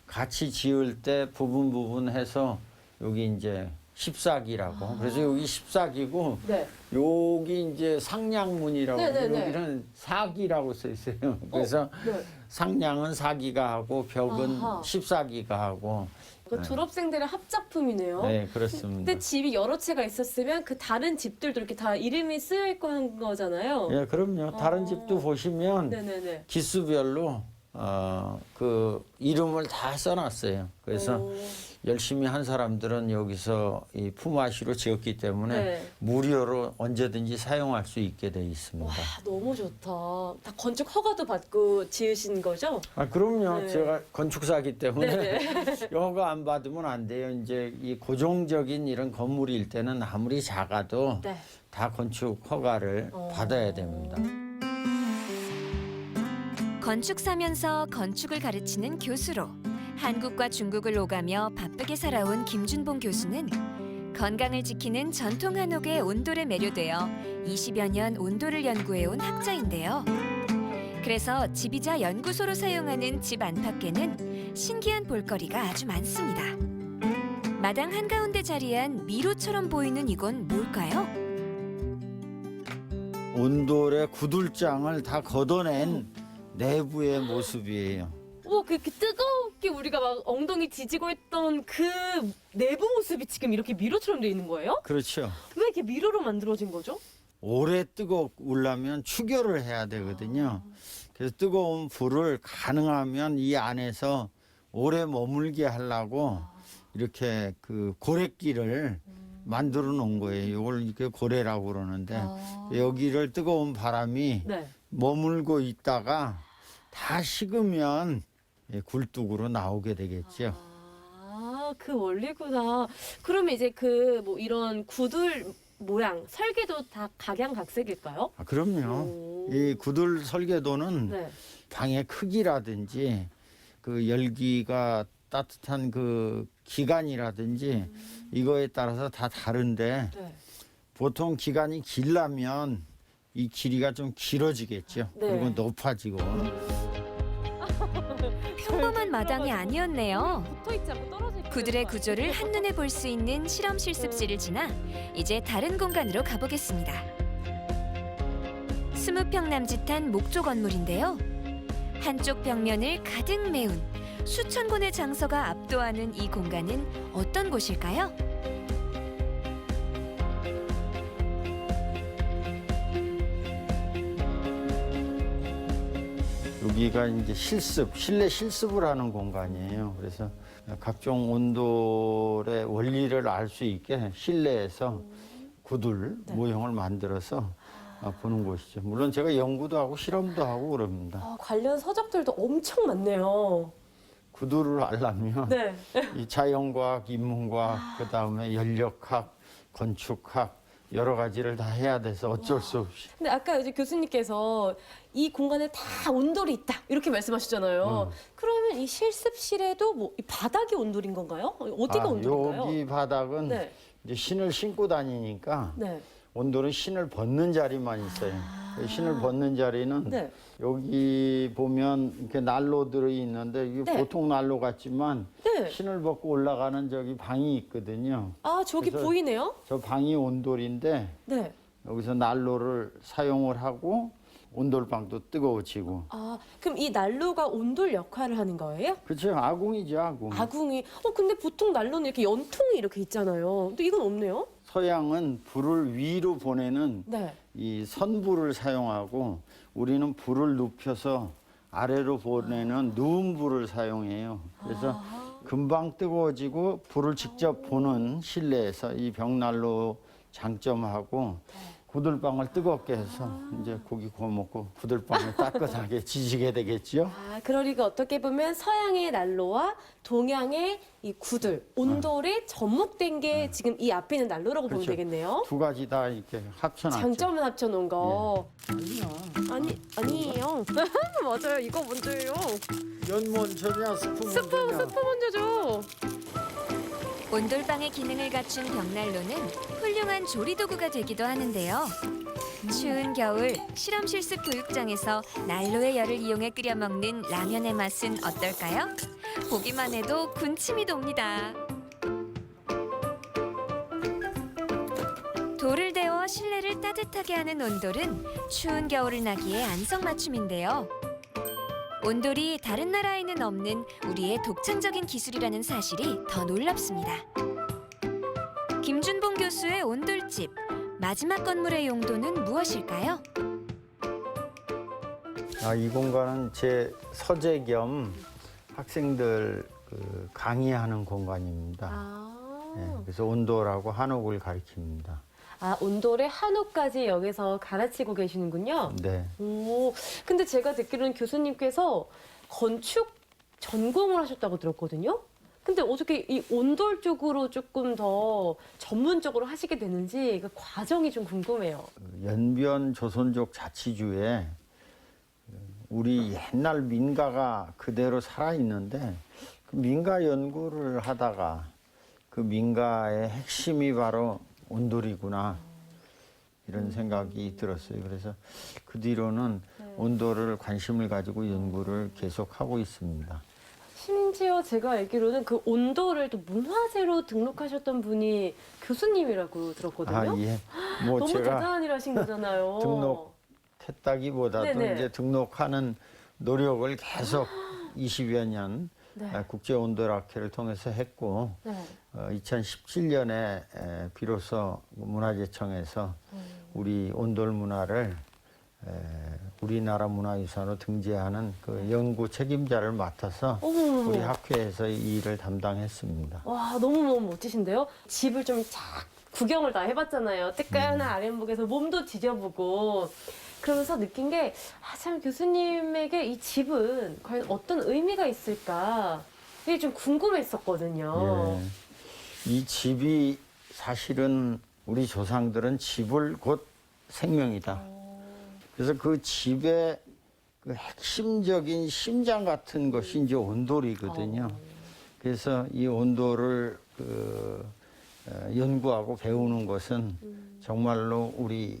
같이 지을 때 부분 해서 여기 이제 14기라고. 그래서 여기 14기고 네. 여기 이제 상량문이라고 네네네. 여기는 4기라고 써 있어요. 그래서 네. 상량은 4기가 하고 벽은 아하. 14기가 하고. 그 졸업생들의 합작품이네요. 네, 그렇습니다. 근데 집이 여러 채가 있었으면 그 다른 집들도 이렇게 다 이름이 쓰여 있고 한 거잖아요. 예, 그럼요. 다른 집도 보시면 네네네. 기수별로 그 이름을 다 써놨어요. 그래서 열심히 한 사람들은 여기서 이 품앗이로 지었기 때문에 네. 무료로 언제든지 사용할 수 있게 돼 있습니다. 와, 너무 좋다. 다 건축 허가도 받고 지으신 거죠? 아, 그럼요. 네. 제가 건축사기 때문에 네네. 허가 안 받으면 안 돼요. 이제 이 고정적인 이런 건물일 때는 아무리 작아도 네. 다 건축 허가를 받아야 됩니다. 건축사면서 건축을 가르치는 교수로 한국과 중국을 오가며 바쁘게 살아온 김준봉 교수는 건강을 지키는 전통 한옥의 온돌에 매료되어 20여 년 온돌을 연구해온 학자인데요. 그래서 집이자 연구소로 사용하는 집 안팎에는 신기한 볼거리가 아주 많습니다. 마당 한가운데 자리한 미로처럼 보이는 이건 뭘까요? 온돌의 구들장을 다 걷어낸 내부의 모습이에요. 그렇게 뜨겁게 우리가 막 엉덩이 뒤지고 했던 그 내부 모습이 지금 이렇게 미로처럼 돼 있는 거예요? 그렇죠. 왜 이렇게 미로로 만들어진 거죠? 오래 뜨거우려면 추결을 해야 되거든요. 그래서 뜨거운 불을 가능하면 이 안에서 오래 머물게 하려고 이렇게 그 고래끼를 만들어 놓은 거예요. 이걸 이렇게 고래라고 그러는데 여기를 뜨거운 바람이 네. 머물고 있다가 다 식으면 굴뚝으로 나오게 되겠죠. 그 원리구나. 그러면 이제 그 뭐 이런 구들 모양 설계도 다 각양각색일까요? 그럼요. 이 구들 설계도는 네. 방의 크기라든지 그 열기가 따뜻한 그 기간이라든지 이거에 따라서 다 다른데 네. 보통 기간이 길려면 이 길이가 좀 길어지겠죠. 네. 그리고 높아지고. 평범한 마당이 아니었네요. 붙어있지 않고 떨어져 구들의 구조를 한눈에 볼 수 있는 실험 실습실을 지나 이제 다른 공간으로 가보겠습니다. 20평 남짓한 목조 건물인데요. 한쪽 벽면을 가득 메운 수천 권의 장서가 압도하는 이 공간은 어떤 곳일까요? 여기가 이제 실습, 실내 실습을 하는 공간이에요. 그래서 각종 온돌의 원리를 알 수 있게 실내에서 구들 모형을 만들어서 보는 곳이죠. 물론 제가 연구도 하고 실험도 하고 그럽니다. 관련 서적들도 엄청 많네요. 구두를 알려면 네. 이 자연과학, 인문과학, 그다음에 연력학, 건축학 여러 가지를 다 해야 돼서 어쩔 수 없이. 근데 아까 이제 교수님께서 이 공간에 다 온돌이 있다 이렇게 말씀하셨잖아요. 그러면 이 실습실에도 뭐 이 바닥이 온돌인 건가요? 어디가 온돌인가요? 여기 바닥은 네. 이제 신을 신고 다니니까 네. 온돌은 신을 벗는 자리만 있어요. 신을 벗는 자리는 네. 여기 보면 이렇게 난로들이 있는데 이게 네. 보통 난로 같지만 네. 신을 벗고 올라가는 저기 방이 있거든요. 저기 그래서 보이네요. 저 방이 온돌인데 네. 여기서 난로를 사용을 하고 온돌방도 뜨거워지고. 그럼 이 난로가 온돌 역할을 하는 거예요? 그렇죠. 아궁이죠, 아궁. 아궁이. 근데 보통 난로는 이렇게 연통이 이렇게 있잖아요. 근데 이건 없네요. 서양은 불을 위로 보내는 네. 이 선불을 사용하고 우리는 불을 눕혀서 아래로 보내는 누운 불을 사용해요. 그래서 금방 뜨거워지고 불을 직접 보는 실내에서 이 벽난로 장점하고 구들방을 뜨겁게 해서 이제 고기 구워 먹고 구들방을 따뜻하게 지지게 되겠죠. 그러니까 어떻게 보면 서양의 난로와 동양의 이 구들, 온돌에 접목된 게 지금 이 앞에 있는 난로라고 보면 그렇죠. 되겠네요. 두 가지 다 이렇게 합쳐놨죠. 장점을 합쳐놓은 거. 아니에요. 맞아요. 이거 먼저예요. 연먼저냐 스프 먼저냐. 스프 먼저죠. 온돌방의 기능을 갖춘 벽난로는 훌륭한 조리도구가 되기도 하는데요. 추운 겨울 실험 실습 교육장에서 난로의 열을 이용해 끓여 먹는 라면의 맛은 어떨까요? 보기만 해도 군침이 돕니다. 돌을 데워 실내를 따뜻하게 하는 온돌은 추운 겨울을 나기에 안성맞춤인데요. 온돌이 다른 나라에는 없는 우리의 독창적인 기술이라는 사실이 더 놀랍습니다. 김준봉 교수의 온돌집, 마지막 건물의 용도는 무엇일까요? 이 공간은 제 서재 겸 학생들 강의하는 공간입니다. 그래서 온돌하고 한옥을 가르칩니다. 온돌의 한옥까지 여기서 가르치고 계시는군요. 네. 근데 제가 듣기로는 교수님께서 건축 전공을 하셨다고 들었거든요. 근데 어떻게 이 온돌 쪽으로 조금 더 전문적으로 하시게 되는지 그 과정이 좀 궁금해요. 연변 조선족 자치주에 우리 옛날 민가가 그대로 살아있는데 그 민가 연구를 하다가 그 민가의 핵심이 바로 온돌이구나 이런 생각이 들었어요. 그래서 그 뒤로는 온돌을 관심을 가지고 연구를 계속하고 있습니다. 심지어 제가 알기로는 그 온돌을 또 문화재로 등록하셨던 분이 교수님이라고 들었거든요. 아, 예. 뭐 너무 제가 대단한 일 하신 거잖아요. 등록했다기보다도 네네. 이제 등록하는 노력을 계속 20여 년 국제온돌학회를 통해서 했고 2017년에 비로소 문화재청에서 우리 온돌 문화를 우리나라 문화유산으로 등재하는 그 연구 책임자를 맡아서 어머머머. 우리 학회에서 이 일을 담당했습니다. 와, 너무너무 멋지신데요? 집을 좀 쫙 구경을 다 해봤잖아요. 뜨끈한 아랫목에서 몸도 지져보고. 그러면서 느낀 게, 참 교수님에게 이 집은 과연 어떤 의미가 있을까? 이게 좀 궁금했었거든요. 예. 이 집이 사실은 우리 조상들은 집을 곧 생명이다. 그래서 그 집의 그 핵심적인 심장 같은 것이 이제 온돌이거든요. 그래서 이 온돌을 연구하고 배우는 것은 정말로 우리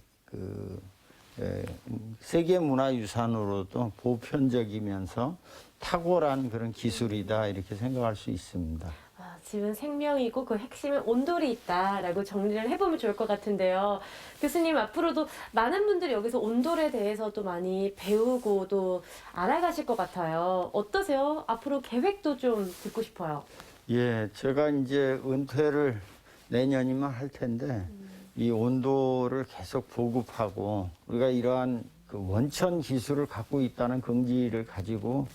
세계 문화유산으로도 보편적이면서 탁월한 그런 기술이다 이렇게 생각할 수 있습니다. 아, 집은 생명이고 그 핵심은 온돌이 있다라고 정리를 해보면 좋을 것 같은데요. 교수님 앞으로도 많은 분들이 여기서 온돌에 대해서도 많이 배우고 또 알아가실 것 같아요. 어떠세요? 앞으로 계획도 좀 듣고 싶어요. 예, 제가 이제 은퇴를 내년이면 할 텐데 이 온돌을 계속 보급하고 우리가 이러한 그 원천 기술을 갖고 있다는 긍지를 가지고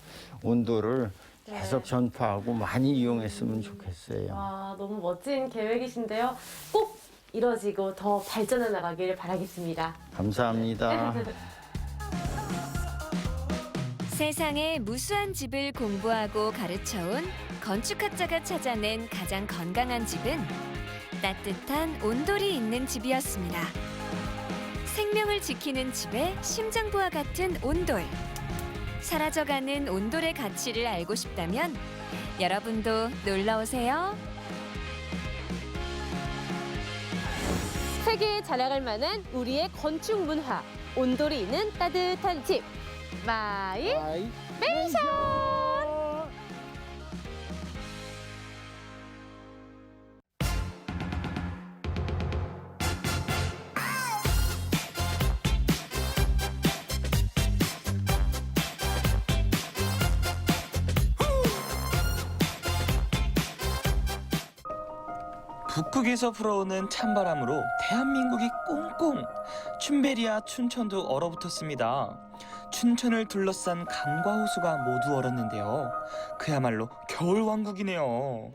온돌을 계속 전파하고 많이 이용했으면 좋겠어요. 와, 너무 멋진 계획이신데요. 꼭 이뤄지고 더 발전해 나가기를 바라겠습니다. 감사합니다. 세상의 무수한 집을 공부하고 가르쳐온 건축학자가 찾아낸 가장 건강한 집은 따뜻한 온돌이 있는 집이었습니다. 생명을 지키는 집의 심장부와 같은 온돌. 사라져가는 온돌의 가치를 알고 싶다면 여러분도 놀러 오세요. 세계에 자랑할 만한 우리의 건축 문화. 온돌이 있는 따뜻한 집. 마이 맨션! 북극에서 불어오는 찬바람으로 대한민국이 꽁꽁 춘베리와 춘천도 얼어붙었습니다. 춘천을 둘러싼 강과 호수가 모두 얼었는데요. 그야말로 겨울왕국이네요.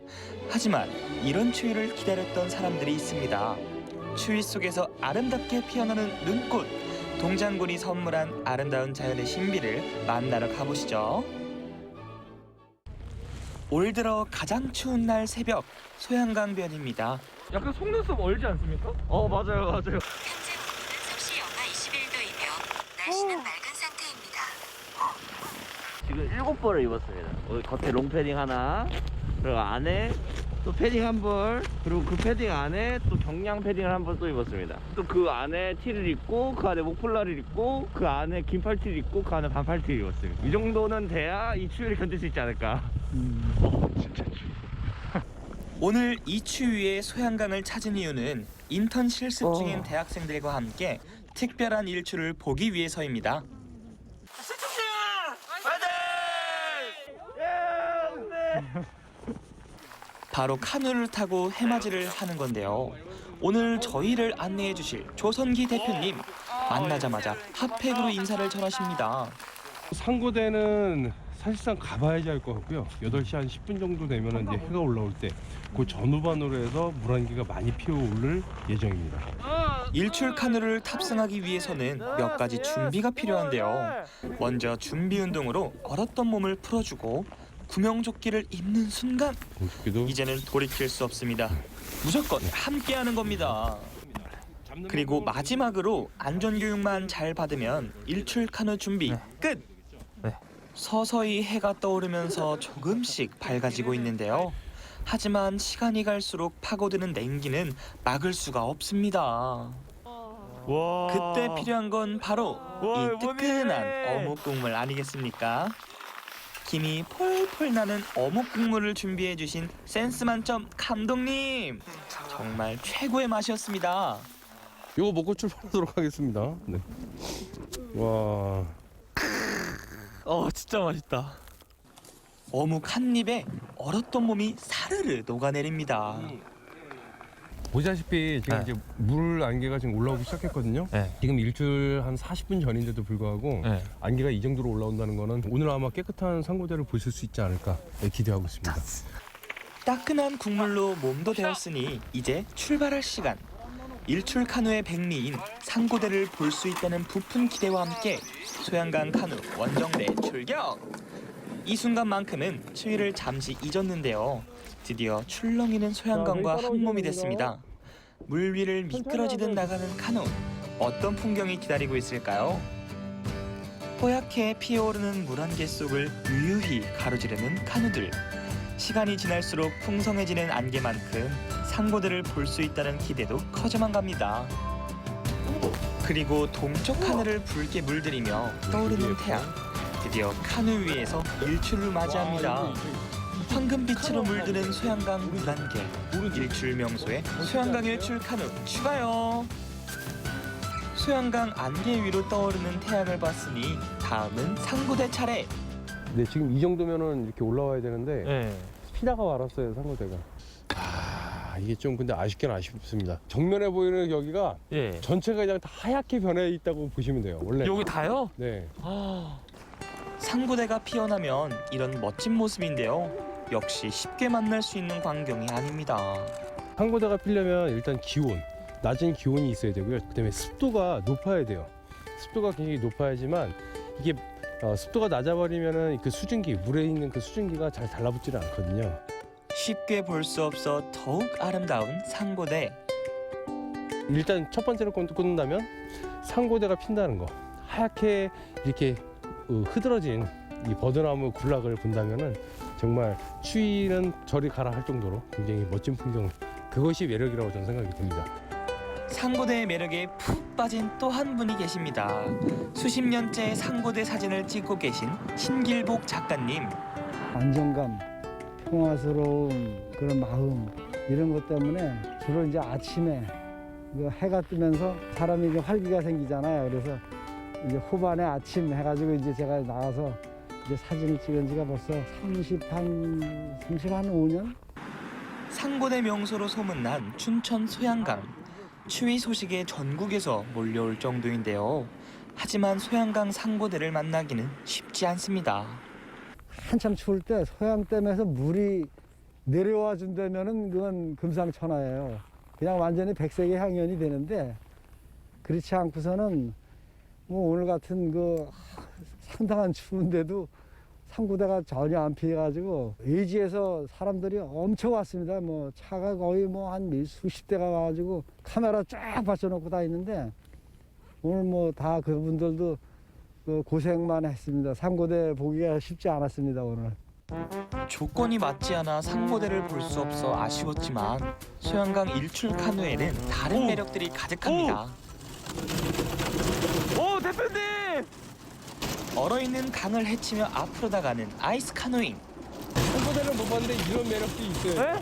하지만 이런 추위를 기다렸던 사람들이 있습니다. 추위 속에서 아름답게 피어나는 눈꽃, 동장군이 선물한 아름다운 자연의 신비를 만나러 가보시죠. 올 들어 가장 추운 날 새벽, 소양강변입니다. 약간 속눈썹 얼지 않습니까? 맞아요. 현재 온도는 섭씨 영하 21도이며 날씨는 맑은 상태입니다. 지금 7벌을 입었습니다. 겉에 롱패딩 하나, 그리고 안에 또 패딩 한 벌, 그리고 그 패딩 안에 또 경량 패딩을 한 벌 또 입었습니다. 또 그 안에 티를 입고, 그 안에 목폴라를 입고, 그 안에 긴팔티를 입고, 그 안에 반팔티를 입었습니다. 이 정도는 돼야 이 추위를 견딜 수 있지 않을까. 진짜 추워. 오늘 이 추위에 소양강을 찾은 이유는 인턴 실습 중인 대학생들과 함께 특별한 일출을 보기 위해서입니다. 바로 카누를 타고 해맞이를 하는 건데요. 오늘 저희를 안내해 주실 조선기 대표님, 만나자마자 핫팩으로 인사를 전하십니다. 상고대는 사실상 가봐야지 알 것 같고요. 8시 한 10분 정도 되면 이제 해가 올라올 때 그 전후반으로 해서 물안개가 많이 피어오를 예정입니다. 일출 카누를 탑승하기 위해서는 몇 가지 준비가 필요한데요. 먼저 준비 운동으로 얼었던 몸을 풀어주고 구명조끼를 입는 순간 이제는 돌이킬 수 없습니다. 무조건 함께하는 겁니다. 그리고 마지막으로 안전교육만 잘 받으면 일출 카누 준비 끝! 서서히 해가 떠오르면서 조금씩 밝아지고 있는데요. 하지만 시간이 갈수록 파고드는 냉기는 막을 수가 없습니다. 그때 필요한 건 바로 이 뜨끈한 어묵 국물 아니겠습니까? 김이 폴폴 나는 어묵 국물을 준비해 주신 센스 만점 감독님! 정말 최고의 맛이었습니다. 이거 먹고 출발하도록 하겠습니다. 네. 와. 진짜 맛있다. 어묵 한 입에 얼었던 몸이 사르르 녹아내립니다. 보시다시피 지금 이제 물 안개가 지금 올라오기 시작했거든요. 지금 일출 한 40분 전인데도 불구하고 안개가 이 정도로 올라온다는 거는 오늘 아마 깨끗한 상고대를 보실 수 있지 않을까 기대하고 있습니다. 따끈한 국물로 몸도 데웠으니 이제 출발할 시간. 일출 카누의 백미인 상고대를 볼 수 있다는 부푼 기대와 함께 소양강 카누 원정대 출격! 이 순간만큼은 추위를 잠시 잊었는데요. 드디어 출렁이는 소양강과 한 몸이 됐습니다. 물 위를 미끄러지듯 나가는 카누. 어떤 풍경이 기다리고 있을까요? 뽀얗게 피어오르는 물 안개 속을 유유히 가로지르는 카누들. 시간이 지날수록 풍성해지는 안개만큼 상고대를 볼 수 있다는 기대도 커져만 갑니다. 그리고 동쪽 하늘을 붉게 물들이며 떠오르는 태양. 드디어 카누 위에서 일출을 맞이합니다. 황금빛으로 물드는 소양강 물안개. 일출 명소에 소양강 일출 카누 추가요. 소양강 안개 위로 떠오르는 태양을 봤으니 다음은 상고대 차례. 네, 지금 이 정도면은 이렇게 올라와야 되는데 피다가 말았어요, 상고대가. 이게 좀 근데 아쉽긴 아쉽습니다. 정면에 보이는 여기가 전체가 그냥 다 하얗게 변해 있다고 보시면 돼요. 원래 여기 다요? 네. 상고대가 피어나면 이런 멋진 모습인데요. 역시 쉽게 만날 수 있는 광경이 아닙니다. 상고대가 피려면 일단 기온, 낮은 기온이 있어야 되고요. 그다음에 습도가 높아야 돼요. 습도가 굉장히 높아야지만 이게 습도가 낮아버리면은 그 수증기, 물에 있는 그 수증기가 잘 달라붙지는 않거든요. 쉽게 볼 수 없어 더욱 아름다운 상고대. 일단 첫 번째로 꽂는다면 상고대가 핀다는 거. 하얗게 이렇게 흐드러진 이 버드나무 군락을 본다면은 정말 추위는 저리 가라 할 정도로 굉장히 멋진 풍경. 그것이 매력이라고 저는 생각이 듭니다. 상고대의 매력에 푹 빠진 또 한 분이 계십니다. 수십 년째 상고대 사진을 찍고 계신 신길복 작가님. 안정감, 평화스러운 그런 마음 이런 것 때문에 주로 이제 아침에 해가 뜨면서 사람이 이제 활기가 생기잖아요. 그래서 이제 후반에 아침 해가지고 이제 제가 나가서 이제 사진을 찍은 지가 벌써 35년? 상고대 명소로 소문난 춘천 소양강. 추위 소식에 전국에서 몰려올 정도인데요. 하지만 소양강 상고대를 만나기는 쉽지 않습니다. 한참 추울 때 소양댐에서 물이 내려와 준다면은 그건 금상첨화예요. 그냥 완전히 백색의 향연이 되는데 그렇지 않고서는 뭐 오늘 같은 그 상당한 추운데도 상고대가 전혀 안 피해가지고 예지에서 사람들이 엄청 왔습니다. 뭐 차가 거의 뭐 한 수십 대가 와가지고 카메라 쫙 받쳐놓고 다 있는데 오늘 뭐 다 그분들도 고생만 했습니다. 상고대 보기가 쉽지 않았습니다, 오늘. 조건이 맞지 않아 상고대를 볼 수 없어 아쉬웠지만 소양강 일출 카누에는 다른 매력들이 가득합니다. 오, 대표님! 얼어있는 강을 헤치며 앞으로 나가는 아이스 카누잉. 상고대는 못 봤는데 이런 매력도 있어요.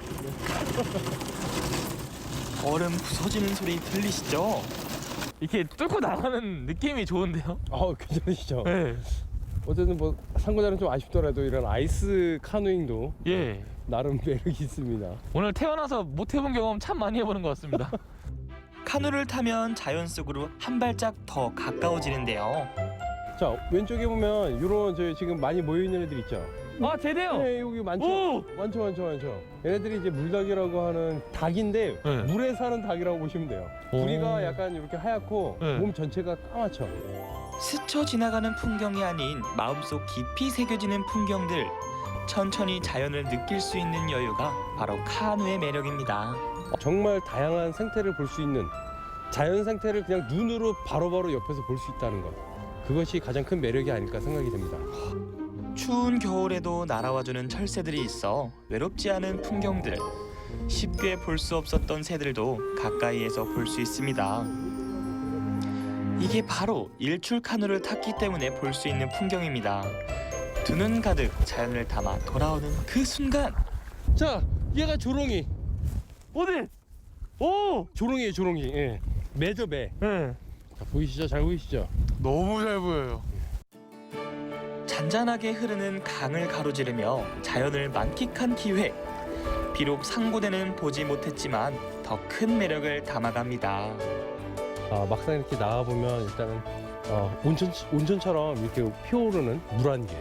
얼음 부서지는 소리 들리시죠? 이렇게 뚫고 나가는 느낌이 좋은데요? 괜찮으시죠? 네. 어쨌든 뭐 상고대는 좀 아쉽더라도 이런 아이스 카누잉도 나름 매력이 있습니다. 오늘 태어나서 못 해본 경험 참 많이 해보는 것 같습니다. 카누를 타면 자연 속으로 한 발짝 더 가까워지는데요. 자, 왼쪽에 보면 이런 저희 지금 많이 모여 있는 애들 있죠? 아, 제대요? 네, 여기 많죠. 많죠. 얘네들이 이제 물닭이라고 하는 닭인데 물에 사는 닭이라고 보시면 돼요. 부리가 약간 이렇게 하얗고 몸 전체가 까맣죠. 스쳐 지나가는 풍경이 아닌 마음속 깊이 새겨지는 풍경들. 천천히 자연을 느낄 수 있는 여유가 바로 카누의 매력입니다. 정말 다양한 생태를 볼 수 있는 자연 생태를 그냥 눈으로 바로바로 옆에서 볼 수 있다는 것. 그것이 가장 큰 매력이 아닐까 생각이 됩니다. 추운 겨울에도 날아와주는 철새들이 있어 외롭지 않은 풍경들. 쉽게 볼 수 없었던 새들도 가까이에서 볼 수 있습니다. 이게 바로 일출 카누를 탔기 때문에 볼 수 있는 풍경입니다. 두 눈 가득 자연을 담아 돌아오는 그 순간. 자, 얘가 조롱이. 어디? 오! 조롱이에요, 조롱이. 예. 매죠, 매. 네. 자, 보이시죠? 잘 보이시죠? 너무 잘 보여요. 잔잔하게 흐르는 강을 가로지르며 자연을 만끽한 기회. 비록 상고대는 보지 못했지만 더 큰 매력을 담아갑니다. 막상 이렇게 나와보면 일단은 온천처럼 이렇게 피어오르는 물안개.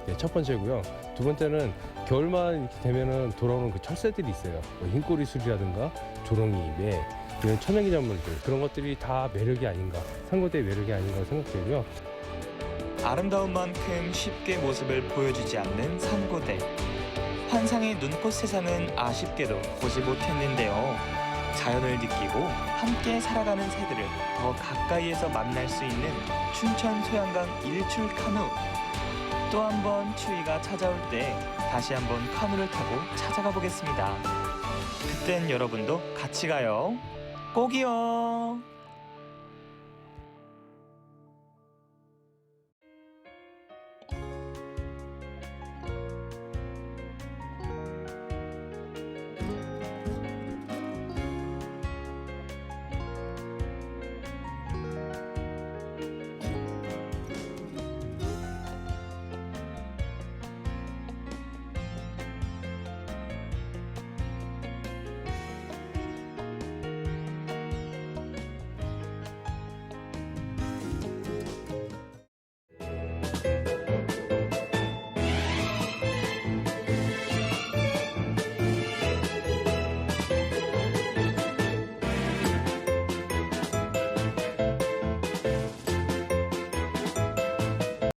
네, 첫 번째고요. 두 번째는 겨울만 이렇게 되면은 돌아오는 그 철새들이 있어요. 뭐 흰꼬리술이라든가 조롱이, 매, 이런 천연기념물들, 그런 것들이 다 매력이 아닌가, 상고대의 매력이 아닌가 생각되고요. 아름다운 만큼 쉽게 모습을 보여주지 않는 상고대. 환상의 눈꽃 세상은 아쉽게도 보지 못했는데요. 자연을 느끼고 함께 살아가는 새들을 더 가까이에서 만날 수 있는 춘천 소양강 일출 카누. 또 한 번 추위가 찾아올 때 다시 한번 카누를 타고 찾아가 보겠습니다. 그땐 여러분도 같이 가요. 꼭이요.